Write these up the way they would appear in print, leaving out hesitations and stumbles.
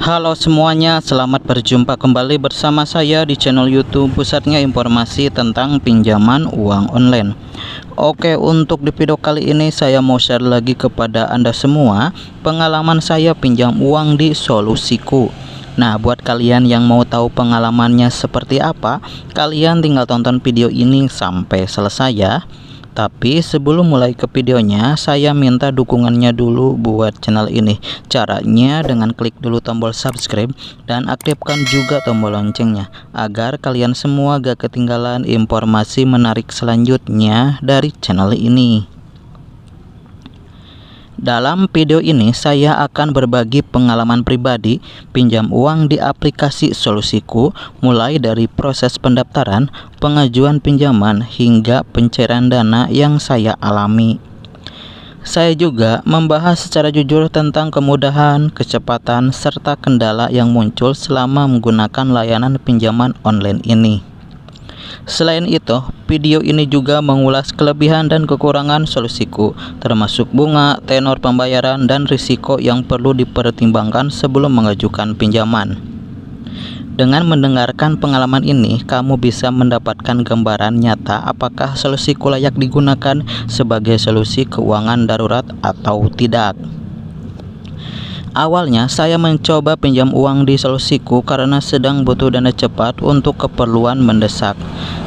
Halo semuanya, selamat berjumpa kembali bersama saya di channel YouTube pusatnya informasi tentang pinjaman uang online. Oke, untuk di video kali ini saya mau share lagi kepada Anda semua pengalaman saya pinjam uang di Solusiku. Nah, buat kalian yang mau tahu pengalamannya seperti apa, kalian tinggal tonton video ini sampai selesai ya. Tapi sebelum mulai ke videonya, saya minta dukungannya dulu buat channel ini. Caranya dengan klik dulu tombol subscribe dan aktifkan juga tombol loncengnya, agar kalian semua gak ketinggalan informasi menarik selanjutnya dari channel ini. Dalam video ini saya akan berbagi pengalaman pribadi pinjam uang di aplikasi Solusiku, mulai dari proses pendaftaran, pengajuan pinjaman hingga pencairan dana yang saya alami. Saya juga membahas secara jujur tentang kemudahan, kecepatan, serta kendala yang muncul selama menggunakan layanan pinjaman online ini. Selain itu, video ini juga mengulas kelebihan dan kekurangan Solusiku, termasuk bunga, tenor pembayaran, dan risiko yang perlu dipertimbangkan sebelum mengajukan pinjaman. Dengan mendengarkan pengalaman ini, kamu bisa mendapatkan gambaran nyata apakah Solusiku layak digunakan sebagai solusi keuangan darurat atau tidak. Awalnya saya mencoba pinjam uang di Solusiku karena sedang butuh dana cepat untuk keperluan mendesak.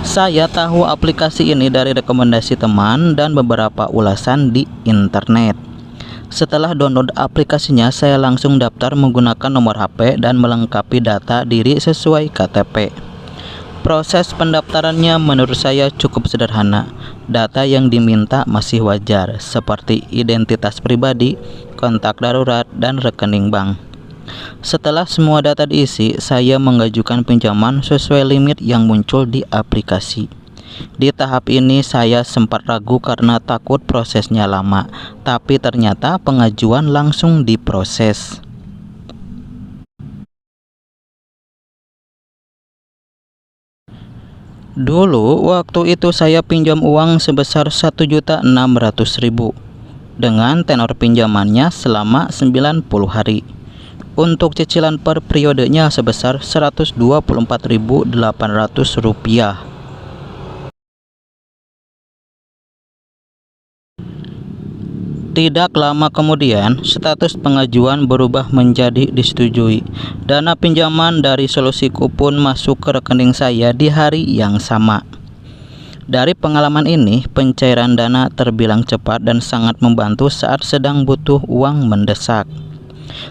Saya tahu aplikasi ini dari rekomendasi teman dan beberapa ulasan di internet. Setelah download aplikasinya, saya langsung daftar menggunakan nomor HP dan melengkapi data diri sesuai KTP. Proses pendaftarannya menurut saya cukup sederhana. Data yang diminta masih wajar, seperti identitas pribadi, kontak darurat, dan rekening bank. Setelah semua data diisi, saya mengajukan pinjaman sesuai limit yang muncul di aplikasi. Di tahap ini saya sempat ragu karena takut prosesnya lama, tapi ternyata pengajuan langsung diproses. Dulu waktu itu saya pinjam uang sebesar 1.600.000 dengan tenor pinjamannya selama 90 hari. Untuk cicilan per periodenya sebesar Rp124.800. Tidak lama kemudian, status pengajuan berubah menjadi disetujui. Dana pinjaman dari Solusiku pun masuk ke rekening saya di hari yang sama. Dari pengalaman ini, pencairan dana terbilang cepat dan sangat membantu saat sedang butuh uang mendesak.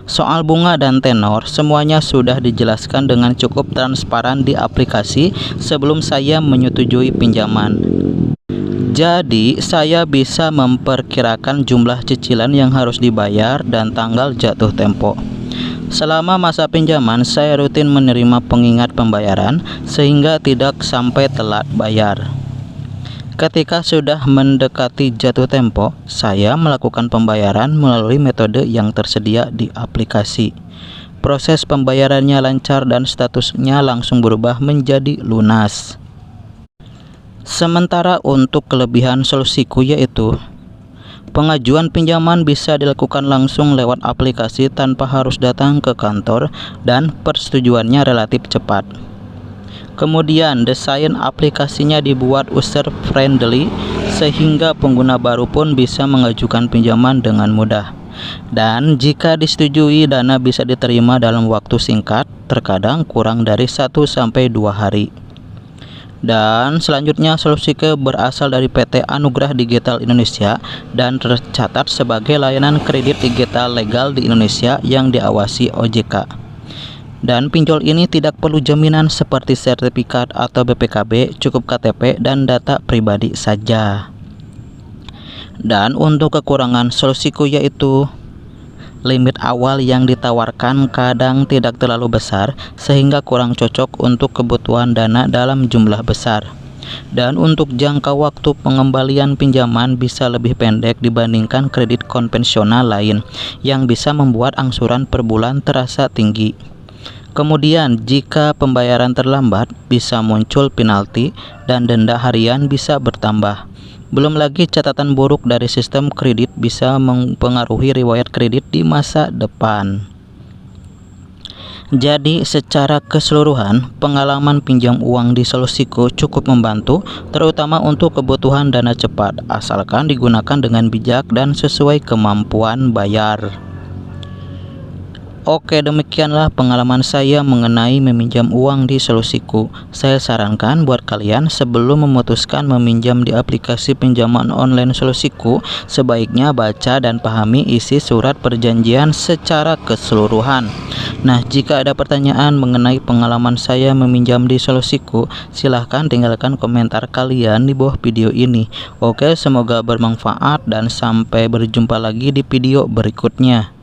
Soal bunga dan tenor, semuanya sudah dijelaskan dengan cukup transparan di aplikasi sebelum saya menyetujui pinjaman. Jadi, saya bisa memperkirakan jumlah cicilan yang harus dibayar dan tanggal jatuh tempo. Selama masa pinjaman, saya rutin menerima pengingat pembayaran sehingga tidak sampai telat bayar. Ketika sudah mendekati jatuh tempo, saya melakukan pembayaran melalui metode yang tersedia di aplikasi. Proses pembayarannya lancar dan statusnya langsung berubah menjadi lunas. Sementara untuk kelebihan Solusiku yaitu pengajuan pinjaman bisa dilakukan langsung lewat aplikasi tanpa harus datang ke kantor dan persetujuannya relatif cepat. Kemudian desain aplikasinya dibuat user friendly sehingga pengguna baru pun bisa mengajukan pinjaman dengan mudah. Dan jika disetujui, dana bisa diterima dalam waktu singkat, terkadang kurang dari 1-2 hari. Dan selanjutnya Solusiku berasal dari PT Anugrah Digital Indonesia dan tercatat sebagai layanan kredit digital legal di Indonesia yang diawasi OJK. Dan pinjol ini tidak perlu jaminan seperti sertifikat atau BPKB, cukup KTP dan data pribadi saja. Dan untuk kekurangan Solusiku yaitu limit awal yang ditawarkan kadang tidak terlalu besar sehingga kurang cocok untuk kebutuhan dana dalam jumlah besar. Dan untuk jangka waktu pengembalian pinjaman bisa lebih pendek dibandingkan kredit konvensional lain yang bisa membuat angsuran per bulan terasa tinggi. Kemudian jika pembayaran terlambat bisa muncul penalti dan denda harian bisa bertambah. Belum lagi catatan buruk dari sistem kredit bisa mempengaruhi riwayat kredit di masa depan. Jadi secara keseluruhan, pengalaman pinjam uang di Solusiku cukup membantu, terutama untuk kebutuhan dana cepat, asalkan digunakan dengan bijak dan sesuai kemampuan bayar. Oke, demikianlah pengalaman saya mengenai meminjam uang di Solusiku. Saya sarankan buat kalian sebelum memutuskan meminjam di aplikasi pinjaman online Solusiku, sebaiknya baca dan pahami isi surat perjanjian secara keseluruhan. Nah, jika ada pertanyaan mengenai pengalaman saya meminjam di Solusiku, silahkan tinggalkan komentar kalian di bawah video ini. Oke, semoga bermanfaat dan sampai berjumpa lagi di video berikutnya.